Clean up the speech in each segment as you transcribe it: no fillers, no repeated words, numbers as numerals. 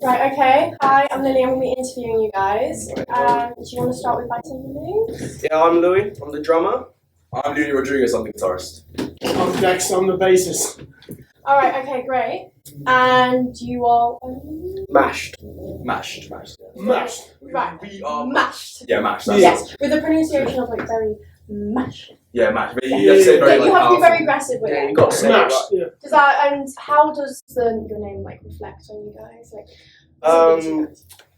Right, okay. Hi, I'm Lily. I'm going to be interviewing you guys. Do you want to start with by saying your names? Yeah, I'm Louis. I'm the drummer. I'm Louis Rodriguez. I'm the guitarist. I'm Dex. I'm the bassist. Alright, okay, great. And you all... Mashed. Mashed. Mashed. Right. We are Mashed. Yeah, mashed. Yes, with the pronunciation of like very mashed. Yeah, mashed. But Yeah, you have to say it very, You like, have to be powerful. very aggressive with Yeah, it. you got to say it right. Mashed. Yeah. Does that, and how does your name like reflect on you guys? Like,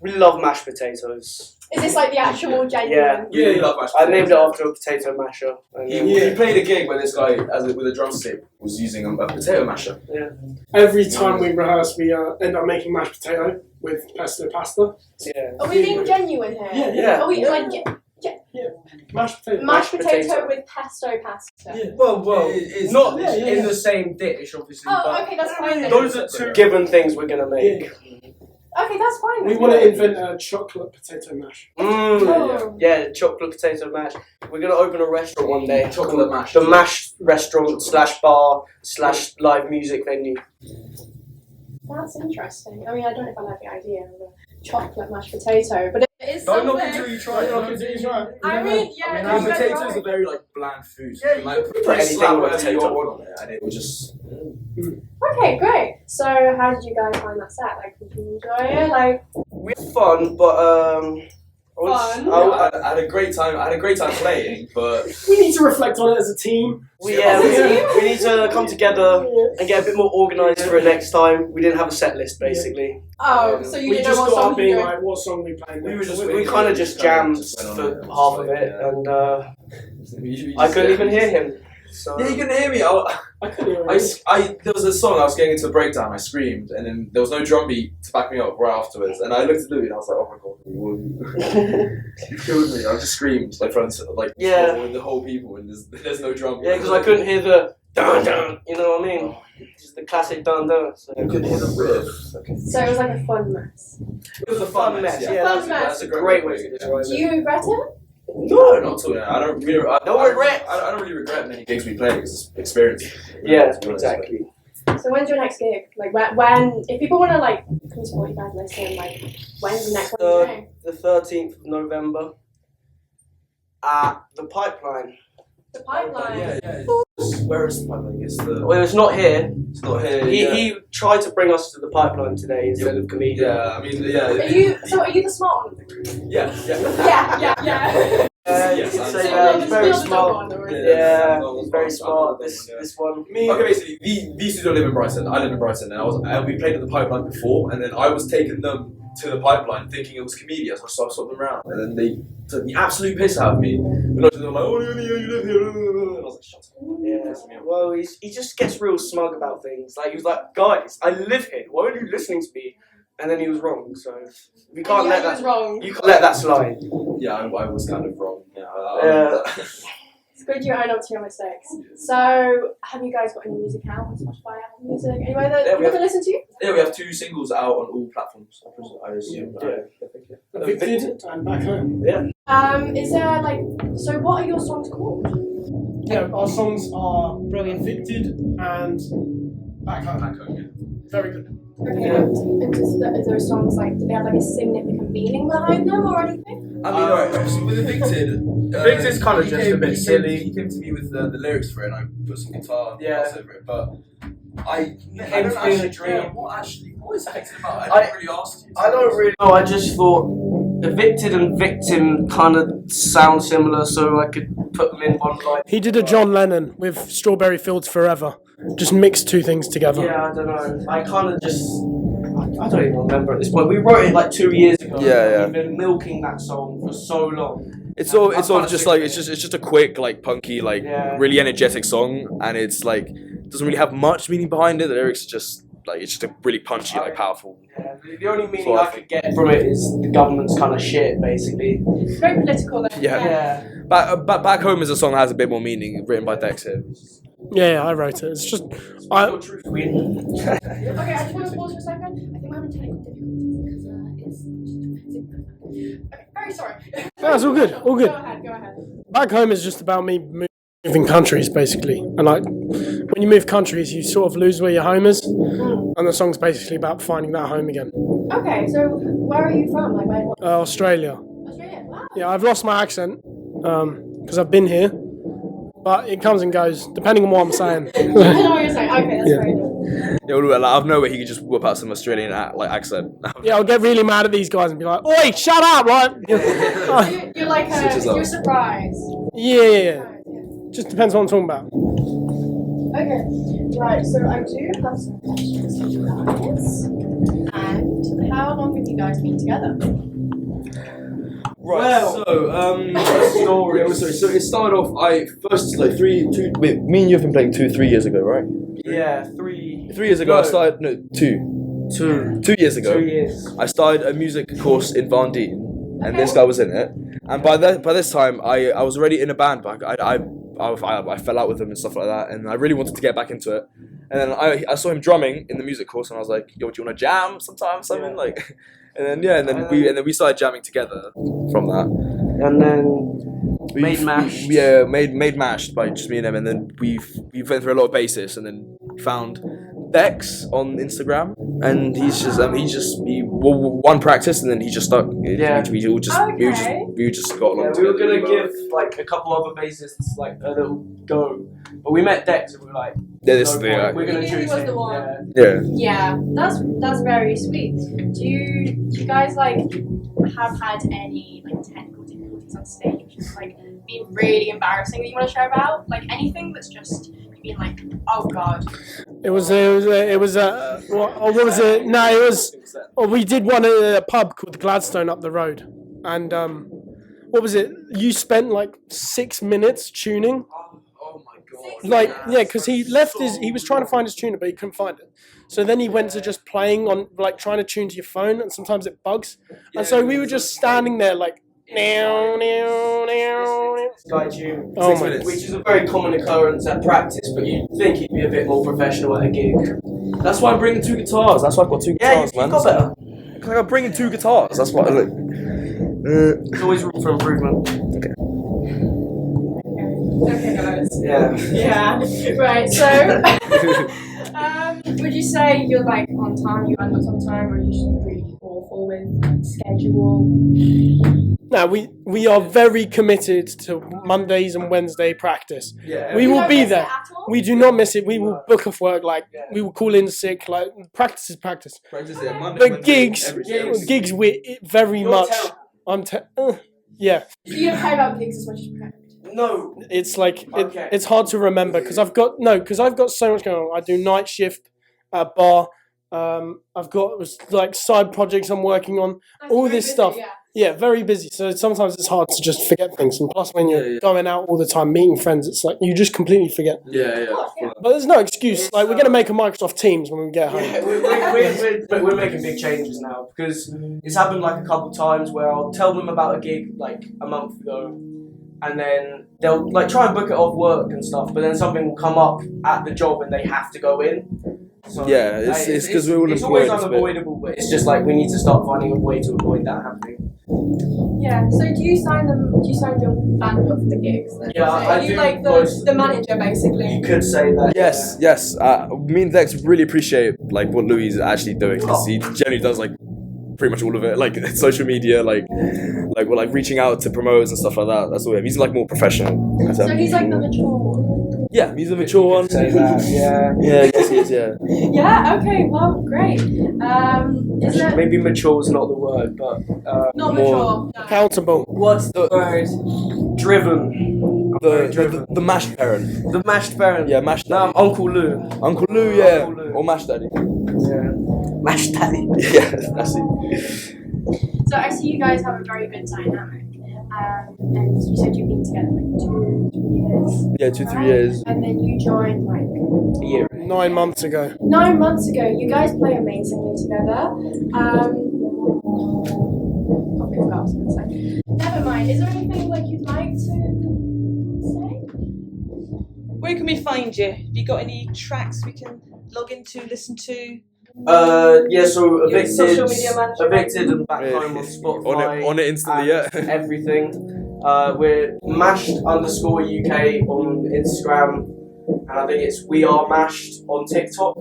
We love mashed potatoes. is this like the actual genuine? Yeah, you love mashed. I named it after a potato masher. And, He played a gig where this guy, with a drumstick, was using a potato masher. Every time we rehearse, we end up making mashed potato with pesto pasta. Yeah. Are we being genuine here? Yeah. Are we like Mashed potato. mashed potato potato. with pesto pasta? Yeah. Well, It's not yeah, yeah, in yeah. the same dish, obviously. Oh, but okay, that's fine then. those are two given things we're gonna make. Okay, that's fine We then. want to invent a chocolate potato mash. Oh. Yeah, chocolate potato mash. We're gonna open a restaurant one day. Chocolate mash. The Mashed restaurant / bar / live music venue. That's interesting. I mean, I don't know if I like the idea of a chocolate mashed potato, but it is Don't something. knock until you try it. I mean, yeah, I mean, no, our you guys potatoes are are right. very like bland food. Yeah, you like could put anything slap with whatever you potato. want on it, and it would just. Okay, great. So, how did you guys find that set? Like, did you enjoy it? Like, We had fun, but Fun? I had a great time. I had a great time playing, but We need to reflect on it as a team. we As a team? we need to come together and get a bit more organised for it next time. We didn't have a set list basically. oh, so you We didn't just know what got song up to being do. like, what song we playing we were next? just. We kind of just jammed for half of it, and I couldn't even hear him. So Yeah, you couldn't hear me. I couldn't hear it. There was a song I was getting into a breakdown. I screamed, and then there was no drum beat to back me up right afterwards. And I looked at Louis, and I was like, "Oh my god, you killed me!" I just screamed like front with the whole people, and there's no drum. yeah, because I couldn't hear the dun dun. You know what I mean? Just the classic dun dun. So. I couldn't hear the riff. So it was like a fun mess. It was a fun mess. Yeah, Fun mess. That's a Great way to describe Do it. you regret it? No, not at all. I don't really. No regret. I don't really regret many gigs we play because it's experience. Yeah, To be honest. exactly. So when's your next gig? Like when if people want to like come support you guys listen, like when's the next one you're doing? The 13th of November at the Pipeline. The pipeline. Yeah. Where is the pipeline? It's the. Well, it's not here. It's not here. He tried to bring us to the Pipeline today instead of KOMEDIA. Yeah, I mean, yeah. Are you the smart one of the group? Yeah. Yeah. Yes, you could I'm say sorry. that. He's It's very still the smart. one, or is it? Yeah, he's very smart. This one. Okay, basically, these two don't live in Brighton. I live in Brighton, and we played at the Pipeline before, and then I was taking them to the Pipeline thinking it was KOMEDIA, so I swapped them around, and then they took the absolute piss out of me. And they were like, "Oh, you live here," and I was like, "Shut up." Yeah. Well, he just gets real smug about things. Like he was like, "Guys, I live here. Why aren't you listening to me?" And then he was wrong. So we can't let He was that. wrong. You can't let that slide. Yeah, I was kind of wrong. Yeah. It's good you own up to your mistakes. So have you guys got any music out on Spotify, Apple Music, anywhere that Yeah, people can listen to? Yeah, we have 2 singles out on all platforms. I assume. Yeah. Evicted and back home. Is there like so what are your songs called? Yeah, our songs are Evicted and Back Home. Back home, yeah. Very good. Okay, and is those songs like do they have like a significant meaning behind them or anything? I mean, alright, obviously with Evicted, Evicted's kind of just a bit silly. He came to me with the lyrics for it, and I put some guitar parts over it. But I don't came to me in a dream. What is Evicted about? I didn't really ask you. I don't really know. I just thought evicted and victim kind of sound similar, so I could put them in one line. He did a John Lennon with Strawberry Fields Forever. Just mixed two things together. Yeah, I don't know. I kind of just. I don't even remember at this point. We wrote it like 2 years ago. Yeah. We've been milking that song for so long. It's all kinda just sick like of it's just a quick, like, punky, like, Yeah. really energetic song, and it's like doesn't really have much meaning behind it. The lyrics are just like it's just a really punchy, like, powerful. Yeah, the only meaning I could get from it is the government's kind of shit, basically. It's very political then. Yeah. Back Home is a song that has a bit more meaning, written by Dex here. Yeah, I wrote it. It's just Your truth, Queen. Okay, I just want to pause for a second. I think we're having technical difficulties because it's okay, very sorry. that's all good. All good. Go ahead. Back Home is just about me moving moving countries basically, and like when you move countries, you sort of lose where your home is, and the song's basically about finding that home again. Okay, so where are you from? Like where? Australia. Australia. Wow. Yeah, I've lost my accent because I've been here, but it comes and goes depending on what I'm saying. I know what you're saying. Okay, that's very good. Yeah, well, like, I've no way he could just whip out some Australian accent. Yeah, I'll get really mad at these guys and be like, "Oi, shut up!" Right? You're like you're surprised. Yeah. Just depends what I'm talking about. Okay, right. So I do have some questions for you guys. And how long have you guys been together? Right. Story. So it started off. Me and you have been playing 3 years ago, right? Yeah, 3 3 years ago, I started. No, 2 years ago. 2 years. I started a music course in Van Dien, and this guy was in it. And by this time, I was already in a band, but I fell out with him and stuff like that, and I really wanted to get back into it. And then I saw him drumming in the music course, and I was like, "Yo, do you want to jam sometime, something?" Yeah. Like, and then we started jamming together from that. And then made Mashed. Made Mashed by just me and him, and then we went through a lot of basis, and then found Bex on Instagram, and he one practice, and then he just stuck. We just got along. Yeah, we were gonna give like a couple other bassists like a little go, but we met Dex and we were like, We're we're gonna choose was him. the one. Yeah. Yeah, that's very sweet. Do you guys like have had any like technical difficulties on stage, which has like been really embarrassing that you want to share about? Like anything that's just been like, oh god. It was what was it? No, it was. Oh, we did one at a pub called the Gladstone up the road, and what was it? You spent like 6 minutes tuning. Oh my god. Like, yeah, because he was trying to find his tuner, but he couldn't find it. So then he went to just playing on, like, trying to tune to your phone, and sometimes it bugs. And so we were just standing there, like, Sky tune. Oh 6 my- minutes. Which is a very common occurrence at practice, but you'd think he'd be a bit more professional at a gig. That's why I'm bringing 2 guitars. That's why I've got 2 Yeah, guitars, you man. got better. Because I'm bringing 2 guitars. That's why. Like, There's always room for improvement. Okay, guys. Yeah. Yeah. Right. So, would you say you're like on time? You end up on time, or are you just really awful with schedule? No, we are very committed to Mondays and Wednesday practice. Yeah. We You will don't be miss it there. at all? We do not miss it. We will book off work, like, we will call in sick, like, practice is practice. But gigs, we very You're much, terrible. yeah. You don't care about gigs as much as practice. No. It's like, Okay. it's hard to remember, because I've got so much going on. I do night shift at bar, I've got like side projects I'm working on, all this stuff. Yeah, very busy. So sometimes it's hard to just forget things. And plus, when you're going out all the time, meeting friends, it's like you just completely forget. yeah. But there's no excuse. Like, we're going to make a Microsoft Teams when we get home. Yeah, we're making big changes now because it's happened like a couple times where I'll tell them about a gig like a month ago, and then they'll like try and book it off work and stuff, but then something will come up at the job and they have to go in. So, Yeah, it's 'cause we're all it's always employed, it's a bit- unavoidable, but it's just like we need to start finding a way to avoid that happening. Yeah. So do you sign your band up for the gigs? Then? Yeah, Are I you do like most- the manager basically? You could say that. Yes. Me and Dex really appreciate like what Louis is actually doing, because he generally does like pretty much all of it, like social media, like we're like reaching out to promoters and stuff like that. That's all. He's like more professional. So he's like the mature one. Yeah, he's a mature one. Say that. Yeah. Yeah, yes he is. Yeah. Yeah. Okay. Well, great. Is it Maybe mature is not the word, but not more- mature? No. Accountable. what's the word? Driven. The mashed parent. The mashed parent. Yeah, mashed No, daddy. I'm Uncle Lou. Uncle Lou, yeah, Uncle Lou. or mashed daddy. Yeah. Mashed daddy. Yeah, that's it. So I see you guys have a very good dynamic. And you said you've been together like 2-3 years. Yeah, 2-3 right? years. And then you joined like A year. 9 months ago. 9 months ago. You guys play amazingly together. Okay, what else was I gonna say? Never mind. Is there anything like you'd like to say? Where can we find you? Have you got any tracks we can log into, listen to? Yeah, so Your social media manager. evicted and back Yeah. home on Spotify. On it instantly, and yeah. Everything. We're mashed_UK on Instagram, and I think it's We Are Mashed on TikTok.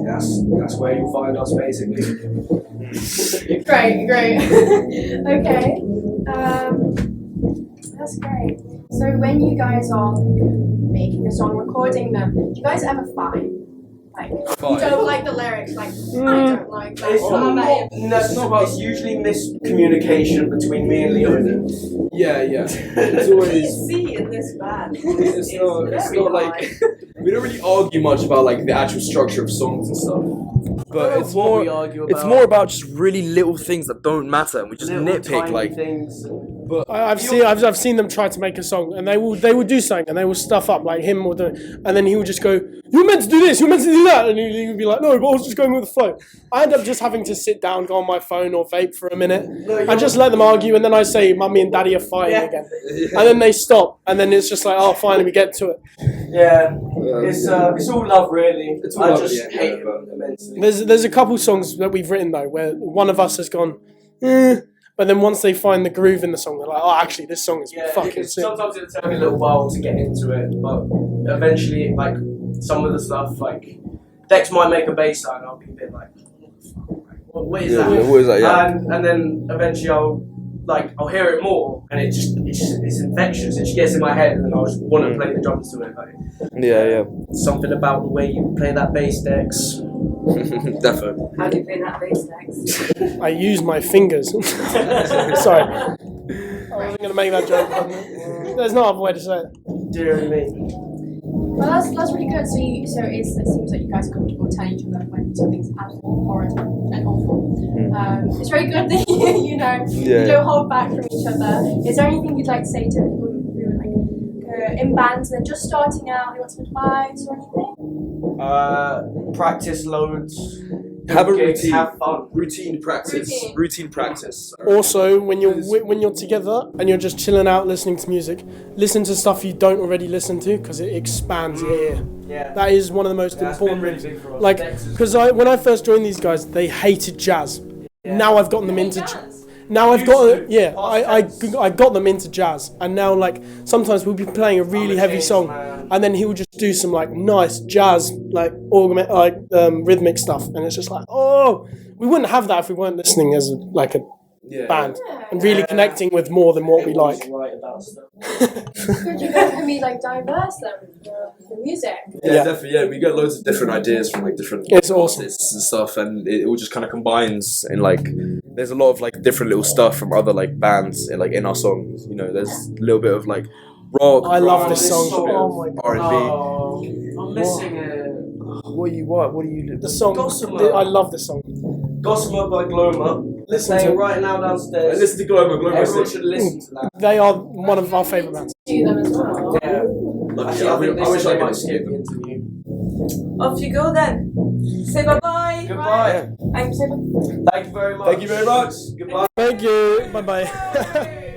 That's where you'll find us basically. Great. Okay. That's great. So when you guys are like making a song, recording them, do you guys ever fight? Like, you don't like the lyrics, like, I don't like that. It's usually miscommunication between me and Leonie. Yeah. It's always. See in this band. It's not like we don't really argue much about like the actual structure of songs and stuff. But it's more about just really little things that don't matter, and we just nitpick like things. But I've seen them try to make a song, and they will do something, and they will stuff up like him or and then he will just go, "You're meant to do this, you're meant to do that," and he would be like, "No, but I was just going with the flow." I end up just having to sit down, go on my phone or vape for a minute. I just let them argue, and then I say, "Mummy and Daddy are fighting again," and then they stop, and then it's just like, "Oh, finally we get to it." Yeah, it's all love really. I just hate him immensely. There's a couple songs that we've written though where one of us has gone, but then once they find the groove in the song, they're like, "Oh, actually, this song is fucking sick." Sometimes it'll take me a little while to get into it, but eventually, like some of the stuff, like Dex might make a bass line, and I'll be a bit like, "What is that?" What is that? Yeah. And then eventually I'll hear it more, and it's infectious. It just gets in my head, and then I'll just want to play the drums to it. Like, Yeah. something about the way you play that bass, Dex. Definitely. How do you play that bass next? I use my fingers. Sorry. I wasn't going to make that joke. There's no other way to say it. Dear me. Well, that's really good. So it seems like you guys are comfortable telling each other when something's absolutely horrid and awful. It's very good that you don't hold back from each other. Is there anything you'd like to say to people who are like in bands and they're just starting out? You want some advice or anything? Practice loads. Have a gigs, routine. Have fun. Routine practice. Routine practice. Also, when you're together and you're just chilling out listening to music, listen to stuff you don't already listen to because it expands your ear. Yeah. That is one of the most That's important been really things. big for us. Like, Dex is- because when I first joined these guys, they hated jazz. Yeah. Now I've gotten them into Jazz. Now I've Used got to. I got them into jazz, and now like sometimes we'll be playing a really I'm a heavy changed song, man. and then he will just do some like nice jazz like rhythmic stuff, and it's just like, oh, we wouldn't have that if we weren't listening as a band and really connecting with more than what we like. Right about stuff. Good, you guys can be like diverse then with the music. Yeah, definitely. Yeah, we get loads of different ideas from like different It's awesome. artists and stuff, and it all just kind of combines in like. There's a lot of like different little stuff from other like bands in our songs. You know, there's a little bit of like rock. I love rock, this song. Oh my God. R&B. Oh, I'm missing it. What do you? The song, Gossamer. I love this song. Gossamer by Gloma. Listen Playing to right now downstairs. Listen to Gloma. Gloma's Everyone sick. should listen to that. They are one of our favourite bands. Do them as well. Yeah. Actually, I wish I could skip the them. interview. Off you go then. Say bye-bye. Goodbye. I'm Say bye. Thank you very much. Thank you very much. Goodbye. Thank you. Bye bye.